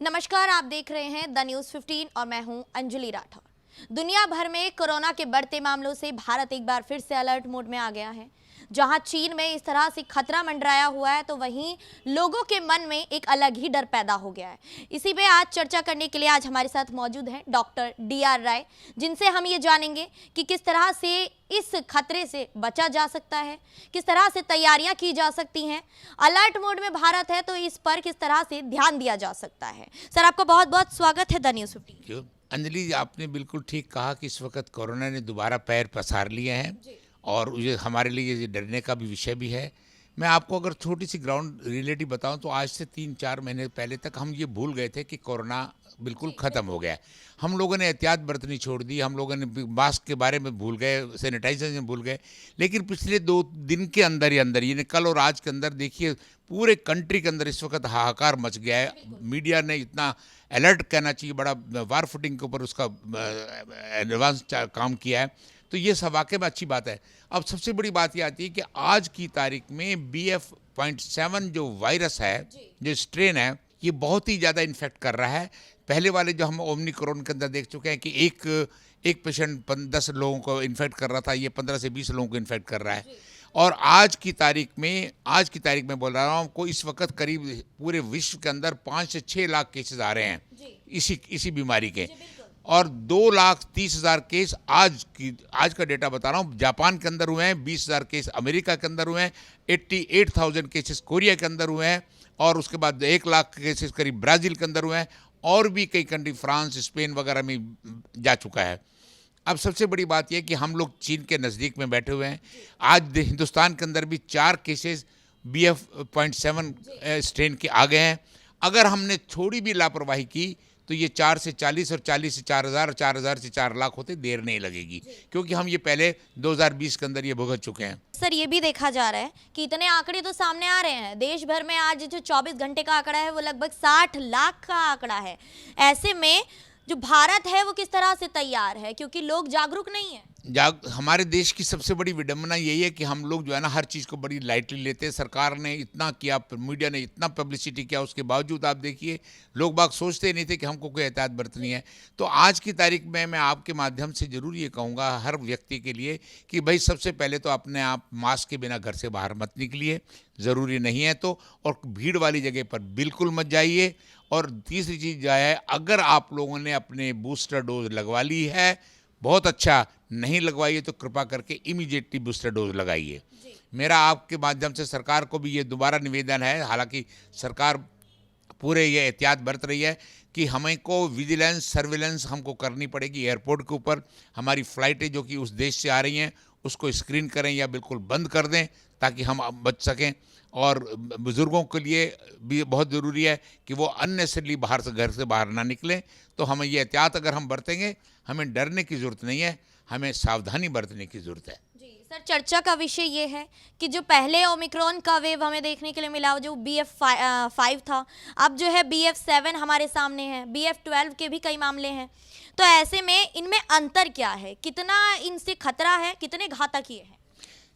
नमस्कार, आप देख रहे हैं द न्यूज़ 15 और मैं हूं अंजलि राठौर। दुनिया भर में कोरोना के बढ़ते मामलों से भारत एक बार फिर से अलर्ट मोड में आ गया है। जहां चीन में इस तरह से खतरा मंडराया हुआ है, तो वहीं लोगों के मन में एक अलग ही डर पैदा हो गया है। इसी पे आज चर्चा करने के लिए आज हमारे साथ मौजूद हैं डॉक्टर DR राय, जिनसे हम ये जानेंगे कि किस तरह से इस खतरे से बचा जा सकता है, किस तरह से तैयारियां की जा सकती हैं। अलर्ट मोड में भारत है, तो इस पर किस तरह से ध्यान दिया जा सकता है। सर, आपका बहुत बहुत स्वागत है द न्यूज़ 15। अंजलि, आपने बिल्कुल ठीक कहा कि इस वक्त कोरोना ने दोबारा पैर पसार लिए हैं और ये हमारे लिए ये डरने का भी विषय भी है। मैं आपको अगर छोटी सी ग्राउंड रियलिटी बताऊं तो आज से 3-4 महीने पहले तक हम ये भूल गए थे कि कोरोना बिल्कुल ख़त्म हो गया है। हम लोगों ने एहतियात बरतनी छोड़ दी, हम लोगों ने मास्क के बारे में भूल गए, सैनिटाइजर में भूल गए। लेकिन पिछले 2 दिन के अंदर ही अंदर, यानी कल और आज के अंदर देखिए, पूरे कंट्री के अंदर इस वक्त हाहाकार मच गया है। मीडिया ने इतना अलर्ट कहना चाहिए, बड़ा वार फुटिंग के ऊपर उसका एडवांस काम किया है। तो ये सब वाकई में अच्छी बात है। अब सबसे बड़ी बात ये आती है कि आज की तारीख में BF.7 जो वायरस है, जो स्ट्रेन है, ये बहुत ही ज़्यादा इन्फेक्ट कर रहा है। पहले वाले जो हम ओमिक्रॉन के अंदर देख चुके हैं कि एक पेशेंट 10 लोगों को इन्फेक्ट कर रहा था, ये 15 से 20 लोगों को इन्फेक्ट कर रहा है। और आज की तारीख में बोल रहा हूँ आपको, इस वक्त करीब पूरे विश्व के अंदर 5 से 6 लाख केसेस आ रहे हैं इसी बीमारी के, और 2,30,000 केस आज का डेटा बता रहा हूँ जापान के अंदर हुए हैं, 20,000 केस अमेरिका के अंदर हुए हैं, 88,000 केसेस कोरिया के अंदर हुए हैं, और उसके बाद 1 लाख केसेस करीब ब्राज़ील के अंदर हुए हैं, और भी कई कंट्री फ्रांस, स्पेन वगैरह में जा चुका है। अब सबसे बड़ी बात यह कि हम लोग चीन के नज़दीक में बैठे हुए हैं। आज हिंदुस्तान के अंदर भी 4 केसेस BF.7 स्ट्रेन के आ गए हैं। अगर हमने थोड़ी भी लापरवाही की तो ये 4 से 40 और 40 से 4,000 और 4,000 से 4 लाख होते देर नहीं लगेगी, क्योंकि हम ये पहले 2020 के अंदर ये भुगत चुके हैं। सर, ये भी देखा जा रहा है कि इतने आंकड़े तो सामने आ रहे हैं। देश भर में आज जो 24 घंटे का आंकड़ा है वो लगभग 60 लाख का आंकड़ा है। ऐसे में जो भारत है वो किस तरह से तैयार है, क्योंकि लोग जागरूक नहीं है। हमारे देश की सबसे बड़ी विडंबना यही है कि हम लोग जो है ना, हर चीज़ को बड़ी लाइटली लेते हैं। सरकार ने इतना किया, मीडिया ने इतना पब्लिसिटी किया, उसके बावजूद आप देखिए लोग बाग सोचते नहीं थे कि हमको कोई एहतियात बरतनी है। तो आज की तारीख में मैं आपके माध्यम से ज़रूर ये कहूँगा हर व्यक्ति के लिए कि भाई सबसे पहले तो अपने आप मास्क के बिना घर से बाहर मत निकलिए, ज़रूरी नहीं है तो, और भीड़ वाली जगह पर बिल्कुल मत जाइए। और तीसरी चीज़ जो है, अगर आप लोगों ने अपने बूस्टर डोज लगवा ली है, बहुत अच्छा, नहीं लगवाइए तो कृपा करके इमीडिएटली बूस्टर डोज लगाइए। मेरा आपके माध्यम से सरकार को भी ये दोबारा निवेदन है, हालांकि सरकार पूरे ये एहतियात बरत रही है कि हमें को विजिलेंस सर्विलेंस हमको करनी पड़ेगी। एयरपोर्ट के ऊपर हमारी फ़्लाइटें जो कि उस देश से आ रही हैं उसको स्क्रीन करें या बिल्कुल बंद कर दें ताकि हम बच सकें। और बुज़ुर्गों के लिए भी बहुत ज़रूरी है कि वो अननेसेसरली घर से बाहर ना निकलें। तो हमें ये एहतियात अगर हम बरतेंगे, हमें डरने की ज़रूरत नहीं है, हमें सावधानी बरतने की ज़रूरत है। सर, चर्चा का विषय ये है कि जो पहले ओमिक्रॉन का वेव हमें देखने के लिए मिला, जो BF.5 था, अब जो है BF.7 हमारे सामने है, BF.12 के भी कई मामले हैं। तो ऐसे में इनमें अंतर क्या है, कितना इनसे खतरा है, कितने घातक ये है?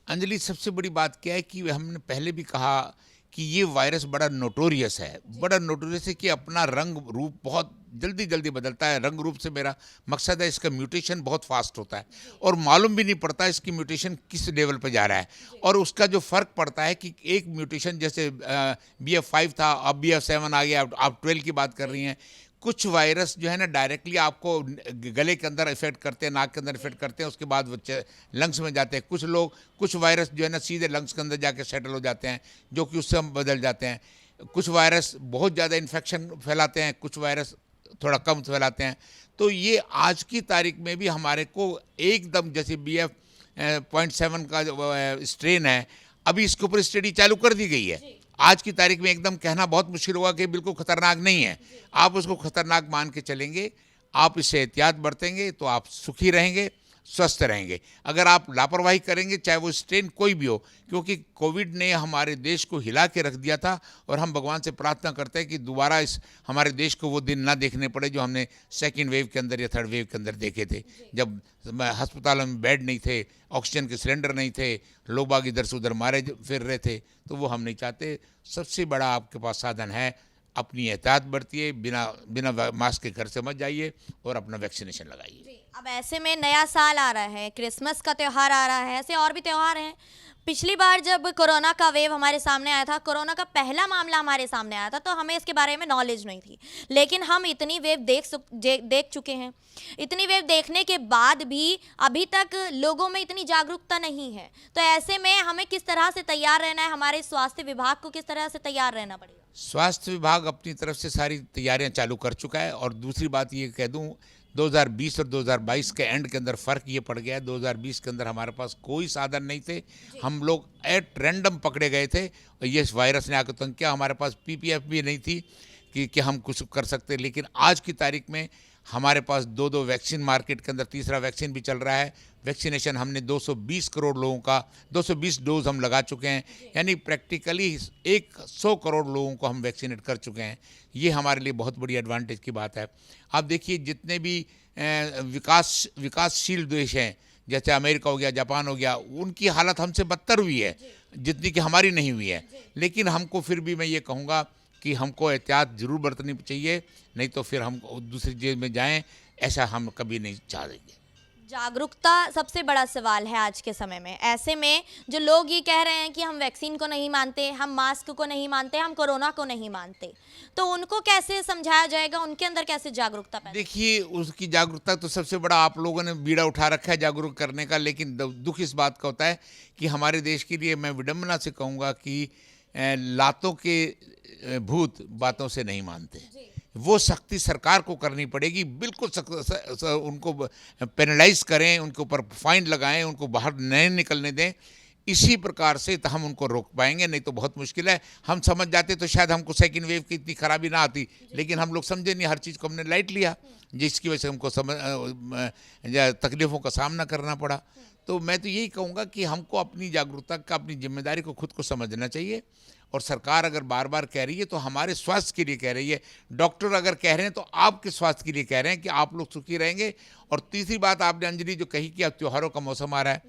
अंजलि, सबसे बड़ी बात क्या है कि हमने पहले भी कहा कि ये वायरस बड़ा नोटोरियस है कि अपना रंग रूप बहुत जल्दी बदलता है। रंग रूप से मेरा मकसद है, इसका म्यूटेशन बहुत फास्ट होता है और मालूम भी नहीं पड़ता इसकी म्यूटेशन किस लेवल पर जा रहा है। और उसका जो फ़र्क पड़ता है कि एक म्यूटेशन जैसे BF.5 था, अब BF.7 आ गया, आप 12 की बात कर रही हैं। कुछ वायरस जो है ना डायरेक्टली आपको गले के अंदर इफेक्ट करते हैं, नाक के अंदर इफेक्ट करते हैं, उसके बाद वो लंग्स में जाते हैं। कुछ वायरस जो है ना सीधे लंग्स के अंदर जाके सेटल हो जाते हैं, जो कि उससे हम बदल जाते हैं। कुछ वायरस बहुत ज़्यादा इन्फेक्शन फैलाते हैं, कुछ वायरस थोड़ा कम फैलाते हैं। तो ये आज की तारीख में भी हमारे को एकदम, जैसे BF.7 का जो स्ट्रेन है, अभी इसके ऊपर स्टडी चालू कर दी गई है। आज की तारीख में एकदम कहना बहुत मुश्किल होगा कि बिल्कुल खतरनाक नहीं है। आप उसको खतरनाक मान के चलेंगे, आप इससे एहतियात बरतेंगे तो आप सुखी रहेंगे, स्वस्थ रहेंगे। अगर आप लापरवाही करेंगे, चाहे वो स्ट्रेन कोई भी हो, क्योंकि कोविड ने हमारे देश को हिला के रख दिया था, और हम भगवान से प्रार्थना करते हैं कि दोबारा हमारे देश को वो दिन ना देखने पड़े जो हमने सेकेंड वेव के अंदर या थर्ड वेव के अंदर देखे थे, जब अस्पतालों में बेड नहीं थे, ऑक्सीजन के सिलेंडर नहीं थे, लोग बाग इधर से उधर मारे फिर रहे थे। तो वो हम नहीं चाहते। सबसे बड़ा आपके पास साधन है अपनी एहतियात बरतिए, बिना बिना मास्क के घर से मत जाइए और अपना वैक्सीनेशन लगाइए। अब ऐसे में नया साल आ रहा है, क्रिसमस का त्यौहार आ रहा है, ऐसे और भी त्यौहार हैं। पिछली बार जब कोरोना का वेव हमारे सामने आया था, कोरोना का पहला मामला हमारे सामने आया था, तो हमें इसके बारे में नॉलेज नहीं थी। लेकिन हम इतनी वेव देख चुके हैं। इतनी वेव देखने के बाद भी अभी तक लोगों में इतनी जागरूकता नहीं है। तो ऐसे में हमें किस तरह से तैयार रहना है, हमारे स्वास्थ्य विभाग को किस तरह से तैयार रहना पड़ेगा? स्वास्थ्य विभाग अपनी तरफ से सारी तैयारियां चालू कर चुका है। और दूसरी बात ये कह दूं, 2020 और 2022 के एंड के अंदर फ़र्क ये पड़ गया है। 2020 के अंदर हमारे पास कोई साधन नहीं थे, हम लोग एट रैंडम पकड़े गए थे और ये वायरस ने आकर तंग किया। हमारे पास पीपीएफ भी नहीं थी कि हम कुछ कर सकते। लेकिन आज की तारीख में हमारे पास दो वैक्सीन मार्केट के अंदर, तीसरा वैक्सीन भी चल रहा है। वैक्सीनेशन हमने 220 करोड़ लोगों का 220 डोज हम लगा चुके हैं, यानी प्रैक्टिकली 100 करोड़ लोगों को हम वैक्सीनेट कर चुके हैं। ये हमारे लिए बहुत बड़ी एडवांटेज की बात है। आप देखिए, जितने भी विकासशील देश हैं, जैसे अमेरिका हो गया, जापान हो गया, उनकी हालत हमसे बदतर हुई है जितनी कि हमारी नहीं हुई है। लेकिन हमको फिर भी मैं ये कहूँगा कि हमको एहतियात ज़रूर बरतनी चाहिए, नहीं तो फिर हम दूसरी जेल में जाएं, ऐसा हम कभी नहीं चाहेंगे। जागरूकता सबसे बड़ा सवाल है आज के समय में। ऐसे में जो लोग ये कह रहे हैं कि हम वैक्सीन को नहीं मानते, हम मास्क को नहीं मानते, हम कोरोना को नहीं मानते, तो उनको कैसे समझाया जाएगा, उनके अंदर कैसे जागरूकता पैदा? देखिए, उसकी जागरूकता तो सबसे बड़ा आप लोगों ने बीड़ा उठा रखा है जागरूक करने का। लेकिन दुख इस बात का होता है कि हमारे देश के लिए मैं विडम्बना से कहूँगा कि लातों के भूत बातों से नहीं मानते। वो सख्ती सरकार को करनी पड़ेगी, बिल्कुल उनको पेनलाइज करें, उनके ऊपर फाइन लगाएं, उनको बाहर नहीं निकलने दें। इसी प्रकार से तो हम उनको रोक पाएंगे, नहीं तो बहुत मुश्किल है। हम समझ जाते तो शायद हमको सेकंड वेव की इतनी खराबी ना आती, लेकिन हम लोग समझे नहीं, हर चीज़ को हमने लाइट लिया, जिसकी वजह से हमको तकलीफ़ों का सामना करना पड़ा। तो मैं तो यही कहूँगा कि हमको अपनी जागरूकता का, अपनी जिम्मेदारी को खुद को समझना चाहिए। और सरकार अगर बार बार कह रही है तो हमारे स्वास्थ्य के लिए कह रही है, डॉक्टर अगर कह रहे हैं तो आपके स्वास्थ्य के लिए कह रहे हैं कि आप लोग सुखी रहेंगे। और तीसरी बात आपने अंजलि जो कही कि अब त्योहारों का मौसम आ रहा है,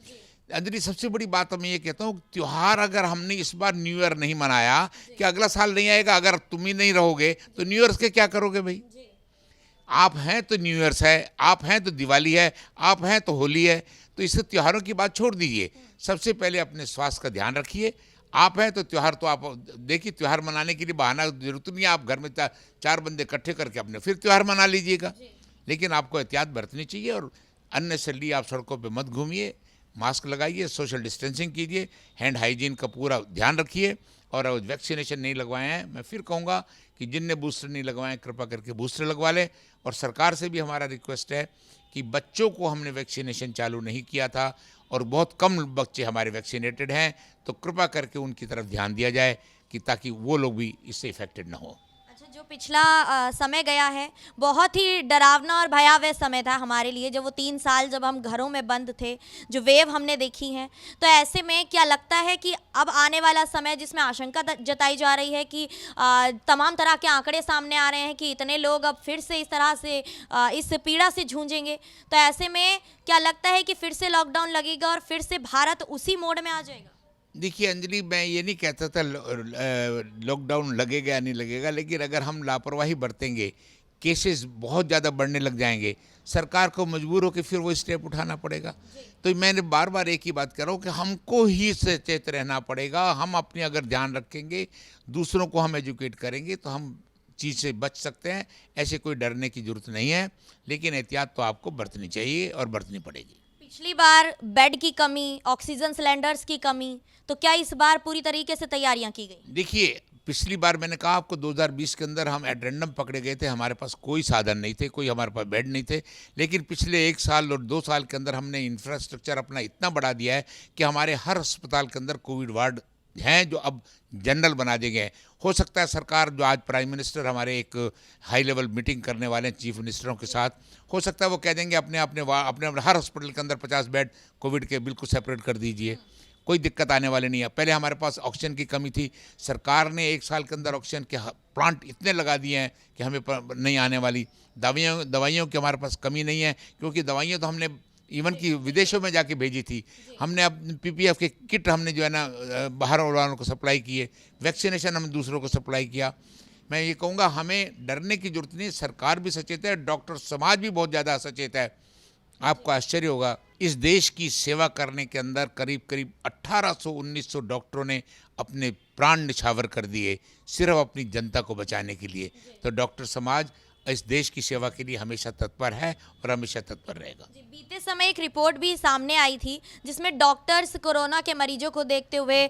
अंजलि सबसे बड़ी बात मैं ये कहता हूँ, त्योहार अगर हमने इस बार न्यू ईयर नहीं मनाया कि अगला साल नहीं आएगा, अगर तुम ही नहीं रहोगे तो न्यू ईयर्स के क्या करोगे भाई? आप हैं तो न्यू ईयर्स है, आप हैं तो दिवाली है, आप हैं तो होली है। तो इससे त्योहारों की बात छोड़ दीजिए, सबसे पहले अपने स्वास्थ्य का ध्यान रखिए। आप हैं तो त्यौहार, तो आप देखिए, त्यौहार मनाने के लिए बहाना जरूरत नहीं है, आप घर में 4 बंदे इकट्ठे करके अपने फिर त्यौहार मना लीजिएगा। लेकिन आपको एहतियात बरतनी चाहिए और अननेसेसरली आप सड़कों पे मत घूमिए, मास्क लगाइए, सोशल डिस्टेंसिंग कीजिए, हैंड हाइजीन का पूरा ध्यान रखिए। और वैक्सीनेशन नहीं लगवाए हैं, मैं फिर कहूँगा कि जिनने बूस्टर नहीं लगवाए कृपा करके बूस्टर लगवा लें। और सरकार से भी हमारा रिक्वेस्ट है कि बच्चों को हमने वैक्सीनेशन चालू नहीं किया था और बहुत कम बच्चे हमारे वैक्सीनेटेड हैं, तो कृपा करके उनकी तरफ ध्यान दिया जाए कि ताकि वो लोग भी इससे इफेक्टेड ना हो। अच्छा, जो पिछला समय गया है, बहुत ही डरावना और भयावह समय था हमारे लिए, जब वो 3 साल जब हम घरों में बंद थे, जो वेव हमने देखी है। तो ऐसे में क्या लगता है कि अब आने वाला समय, जिसमें आशंका जताई जा रही है कि तमाम तरह के आंकड़े सामने आ रहे हैं कि इतने लोग अब फिर से इस तरह से इस पीड़ा से जूझेंगे, तो ऐसे में क्या लगता है कि फिर से लॉकडाउन लगेगा और फिर से भारत उसी मोड में आ जाएगा? देखिए अंजलि, मैं ये नहीं कहता था लॉकडाउन लगेगा या नहीं लगेगा, लेकिन अगर हम लापरवाही बरतेंगे, केसेस बहुत ज़्यादा बढ़ने लग जाएंगे, सरकार को मजबूर होकर फिर वो स्टेप उठाना पड़ेगा। तो मैंने बार बार एक ही बात कर रहा हूँ कि हमको ही सचेत रहना पड़ेगा। हम अपने अगर ध्यान रखेंगे, दूसरों को हम एजुकेट करेंगे, तो हम चीज़ से बच सकते हैं। ऐसे कोई डरने की ज़रूरत नहीं है, लेकिन एहतियात तो आपको बरतनी चाहिए और बरतनी पड़ेगी। पिछली बार बेड की कमी, ऑक्सीजन सिलेंडर्स की कमी, तो क्या इस बार पूरी तरीके से तैयारियां की गई? देखिए, पिछली बार मैंने कहा आपको 2020 के अंदर हम एट रैंडम पकड़े गए थे, हमारे पास कोई साधन नहीं थे, कोई हमारे पास बेड नहीं थे। लेकिन पिछले 1 साल और 2 साल के अंदर हमने इंफ्रास्ट्रक्चर अपना इतना बढ़ा दिया है कि हमारे हर अस्पताल के अंदर कोविड वार्ड हैं, जो अब जनरल बना दिए गए हैं। हो सकता है सरकार, जो आज प्राइम मिनिस्टर हमारे एक हाई लेवल मीटिंग करने वाले हैं चीफ मिनिस्टरों के साथ, हो सकता है वो कह देंगे अपने हर हॉस्पिटल के अंदर 50 बेड कोविड के बिल्कुल सेपरेट कर दीजिए, कोई दिक्कत आने वाली नहीं है। पहले हमारे पास ऑक्सीजन की कमी थी, सरकार ने 1 साल के अंदर ऑक्सीजन के प्लांट इतने लगा दिए हैं कि हमें नहीं आने वाली। दवाइयों की हमारे पास कमी नहीं है, क्योंकि दवाइयाँ तो हमने इवन की विदेशों में जाके भेजी थी। हमने अब पीपीएफ के किट हमने जो है ना बाहर वालों को सप्लाई किए, वैक्सीनेशन हमने दूसरों को सप्लाई किया। मैं ये कहूँगा हमें डरने की जरूरत नहीं, सरकार भी सचेत है, डॉक्टर समाज भी बहुत ज़्यादा सचेत है। आपको आश्चर्य होगा, इस देश की सेवा करने के अंदर करीब करीब 1800-1900 डॉक्टरों ने अपने प्राण निछावर कर दिए सिर्फ अपनी जनता को बचाने के लिए। तो डॉक्टर समाज इस देश की सेवा के लिए हमेशा तत्पर है और हमेशा तत्पर रहेगा। जी, बीते समय एक रिपोर्ट भी सामने आई थी जिसमें डॉक्टर्स कोरोना के मरीजों को देखते हुए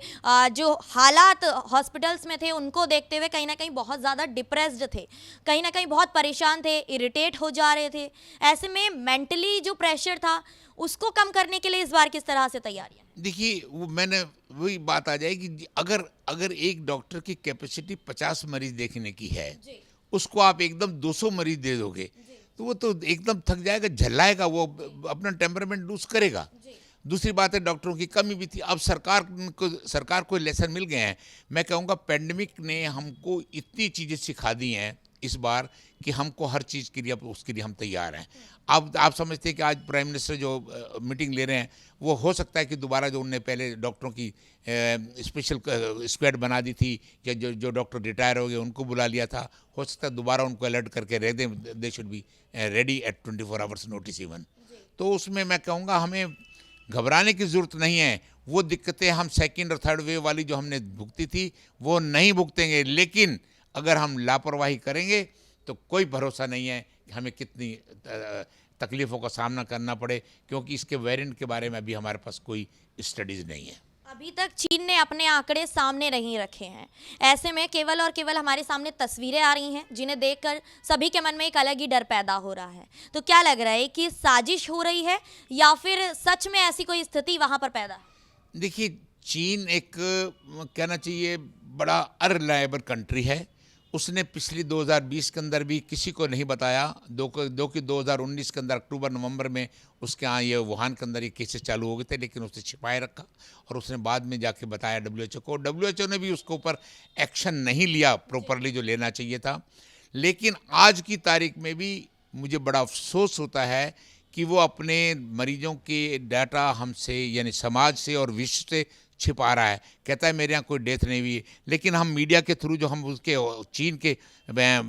जो हालात हॉस्पिटल्स में थे उनको देखते हुए कहीं ना कहीं बहुत ज़्यादा डिप्रेस्ड थे, कहीं ना कहीं बहुत परेशान थे, इरिटेट हो जा रहे थे। ऐसे में मेंटली जो प्रेशर था उसको कम करने के लिए इस बार किस तरह से तैयारियां? देखिए, वो मैंने वही बात आ जाएगी, अगर अगर एक डॉक्टर की कैपेसिटी 50 मरीज देखने की है, उसको आप एकदम 200 मरीज दे दोगे तो वो तो एकदम थक जाएगा, झल्लाएगा, वो अपना टेम्परामेंट लूज करेगा। दूसरी बात है, डॉक्टरों की कमी भी थी। अब सरकार को लेसन मिल गए हैं। मैं कहूँगा पैंडमिक ने हमको इतनी चीज़ें सिखा दी हैं इस बार कि हमको हर चीज़ के लिए अब उसके लिए हम तैयार हैं। अब आप समझते हैं कि आज प्राइम मिनिस्टर जो मीटिंग ले रहे हैं, वो हो सकता है कि दोबारा जो उनने पहले डॉक्टरों की स्पेशल स्क्वाड बना दी थी, या जो डॉक्टर रिटायर हो गए उनको बुला लिया था, हो सकता है दोबारा उनको अलर्ट करके रह दें, they should be ready eight 24 hours notice even. तो उसमें मैं कहूँगा हमें घबराने की ज़रूरत नहीं है। वो दिक्कतें हम सेकंड और थर्ड वेव वाली जो हमने भुगती थी वो नहीं भुगतेंगे, लेकिन अगर हम लापरवाही करेंगे तो कोई भरोसा नहीं है कि हमें कितनी तकलीफ़ों का सामना करना पड़े, क्योंकि इसके वेरिएंट के बारे में अभी हमारे पास कोई स्टडीज़ नहीं है। अभी तक चीन ने अपने आंकड़े सामने नहीं रखे हैं। ऐसे में केवल और केवल हमारे सामने तस्वीरें आ रही हैं जिन्हें देखकर सभी के मन में एक अलग ही डर पैदा हो रहा है। तो क्या लग रहा है कि साजिश हो रही है या फिर सच में ऐसी कोई स्थिति वहां पर पैदा है? देखिए, चीन एक कहना चाहिए बड़ा अनरिलायबल कंट्री है। उसने पिछली 2020 के अंदर भी किसी को नहीं बताया, दो कि 2019 के अंदर अक्टूबर नवंबर में उसके यहाँ ये वुहान के अंदर ये केसेस चालू हो गए थे, लेकिन उसने छिपाए रखा और उसने बाद में जाके बताया WHO को। WHO ने भी उसके ऊपर एक्शन नहीं लिया प्रॉपरली जो लेना चाहिए था। लेकिन आज की तारीख में भी मुझे बड़ा अफसोस होता है कि वो अपने मरीजों के डाटा हमसे यानी समाज से और विश्व से छिपा रहा है। कहता है मेरे यहाँ कोई डेथ नहीं हुई, लेकिन हम मीडिया के थ्रू जो हम उसके चीन के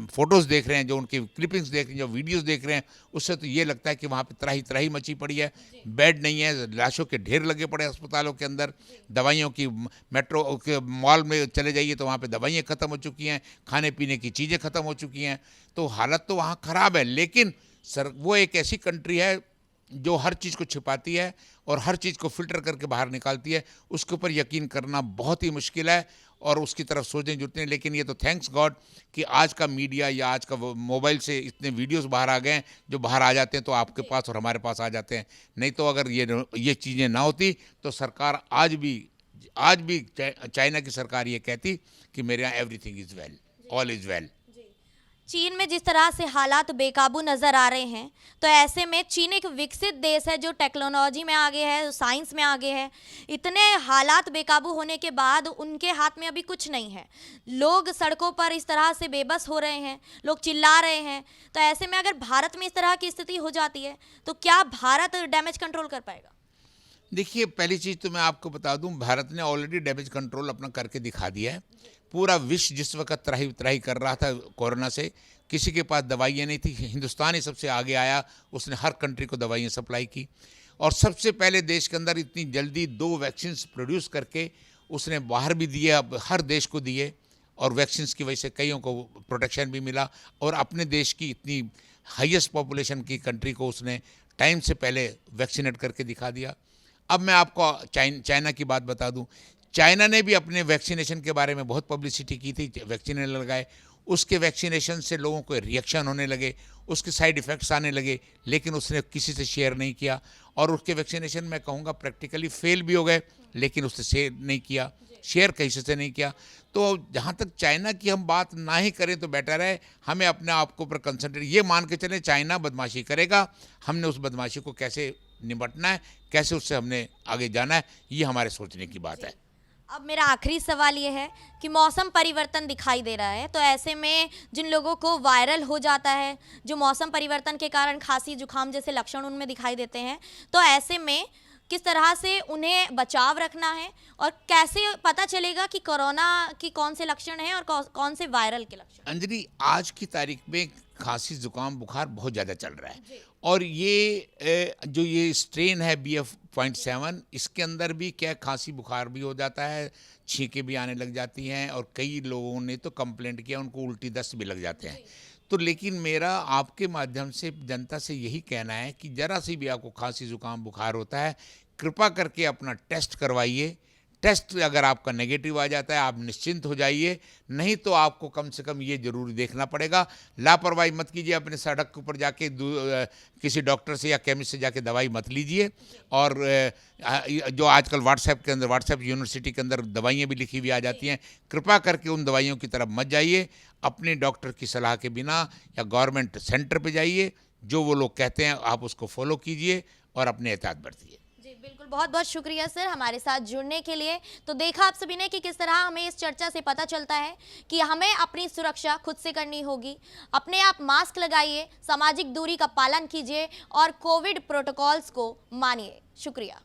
फ़ोटोज़ देख रहे हैं, जो उनकी क्लिपिंग्स देख रहे हैं, जो वीडियोस देख रहे हैं, उससे तो ये लगता है कि वहाँ पे त्राही त्राही मची पड़ी है। बेड नहीं है, लाशों के ढेर लगे पड़े अस्पतालों के अंदर, दवाइयों की मेट्रो के मॉल में चले जाइए तो वहाँ पे दवाइयाँ ख़त्म हो चुकी हैं, खाने पीने की चीज़ें ख़त्म हो चुकी हैं। तो हालत तो वहाँ ख़राब है, लेकिन वो एक ऐसी कंट्री है जो हर चीज़ को छिपाती है और हर चीज़ को फिल्टर करके बाहर निकालती है। उसके ऊपर यकीन करना बहुत ही मुश्किल है और उसकी तरफ सोचने जुटने। लेकिन ये तो थैंक्स गॉड कि आज का मीडिया या आज का मोबाइल से इतने वीडियोस बाहर आ गए हैं, जो बाहर आ जाते हैं तो आपके पास और हमारे पास आ जाते हैं। नहीं तो अगर ये चीज़ें ना होती तो सरकार आज भी चाइना की सरकार ये कहती कि मेरे यहाँ everything is well, all is well. चीन में जिस तरह से हालात बेकाबू नज़र आ रहे हैं, तो ऐसे में चीन एक विकसित देश है जो टेक्नोलॉजी में आगे है, साइंस में आगे है। इतने हालात बेकाबू होने के बाद उनके हाथ में अभी कुछ नहीं है। लोग सड़कों पर इस तरह से बेबस हो रहे हैं, लोग चिल्ला रहे हैं। तो ऐसे में अगर भारत में इस तरह की स्थिति हो जाती है तो क्या भारत डैमेज कंट्रोल कर पाएगा? देखिए, पहली चीज़ तो मैं आपको बता दूं, भारत ने ऑलरेडी डैमेज कंट्रोल अपना करके दिखा दिया है। पूरा विश्व जिस वक्त त्राही त्राही कर रहा था कोरोना से, किसी के पास दवाइयाँ नहीं थी, हिंदुस्तान ही सबसे आगे आया। उसने हर कंट्री को दवाइयाँ सप्लाई की और सबसे पहले देश के अंदर इतनी जल्दी 2 वैक्सीन प्रोड्यूस करके उसने बाहर भी दिए, अब हर देश को दिए और वैक्सीन की वजह से कईयों को प्रोटेक्शन भी मिला और अपने देश की इतनी हाईएस्ट पॉपुलेशन की कंट्री को उसने टाइम से पहले वैक्सीनेट करके दिखा दिया। अब मैं आपको चाइना की बात बता दूं, चाइना ने भी अपने वैक्सीनेशन के बारे में बहुत पब्लिसिटी की थी, वैक्सीन लगाए, उसके वैक्सीनेशन से लोगों को रिएक्शन होने लगे, उसके साइड इफ़ेक्ट्स आने लगे, लेकिन उसने किसी से शेयर नहीं किया और उसके वैक्सीनेशन मैं कहूँगा प्रैक्टिकली फेल भी हो गए, लेकिन उसने शेयर नहीं किया, शेयर किसी से नहीं किया। तो जहाँ तक चाइना की हम बात ना ही करें तो बेटर है। हमें अपने आप को ऊपर कंसंट्रेट, ये मान के चलें चाइना बदमाशी करेगा, हमने उस बदमाशी को कैसे निपटना है, कैसे उससे हमने आगे जाना है, ये हमारे सोचने की बात है। अब मेरा आखिरी सवाल ये है कि मौसम परिवर्तन दिखाई दे रहा है, तो ऐसे में जिन लोगों को वायरल हो जाता है, जो मौसम परिवर्तन के कारण खांसी जुकाम जैसे लक्षण उनमें दिखाई देते हैं, तो ऐसे में किस तरह से उन्हें बचाव रखना है और कैसे पता चलेगा कि कोरोना की कौन से लक्षण हैं और कौन से वायरल के लक्षण? अंजलि, आज की तारीख में खांसी जुकाम बुखार बहुत ज़्यादा चल रहा है और ये जो ये स्ट्रेन है BF.7, इसके अंदर भी क्या खांसी बुखार भी हो जाता है, छींकें भी आने लग जाती हैं और कई लोगों ने तो कंप्लेंट किया, उनको उल्टी दस्त भी लग जाते हैं। तो लेकिन मेरा आपके माध्यम से जनता से यही कहना है कि ज़रा सी भी आपको खांसी जुकाम बुखार होता है, कृपा करके अपना टेस्ट करवाइए। टेस्ट अगर आपका नेगेटिव आ जाता है, आप निश्चिंत हो जाइए, नहीं तो आपको कम से कम ये ज़रूर देखना पड़ेगा। लापरवाही मत कीजिए, अपने सड़क के ऊपर जाके किसी डॉक्टर से या केमिस्ट से जाके दवाई मत लीजिए। और जो आजकल व्हाट्सएप यूनिवर्सिटी के अंदर दवाइयाँ भी लिखी हुई आ जाती हैं, कृपा करके उन दवाइयों की तरफ मत जाइए। अपने डॉक्टर की सलाह के बिना या गवर्नमेंट सेंटर पे जाइए, जो वो लोग कहते हैं आप उसको फॉलो कीजिए और अपने एहतियात बरतिए। जी बिल्कुल, बहुत बहुत शुक्रिया सर हमारे साथ जुड़ने के लिए। तो देखा आप सभी ने कि किस तरह हमें इस चर्चा से पता चलता है कि हमें अपनी सुरक्षा खुद से करनी होगी। अपने आप मास्क लगाइए, सामाजिक दूरी का पालन कीजिए और कोविड प्रोटोकॉल्स को मानिए। शुक्रिया।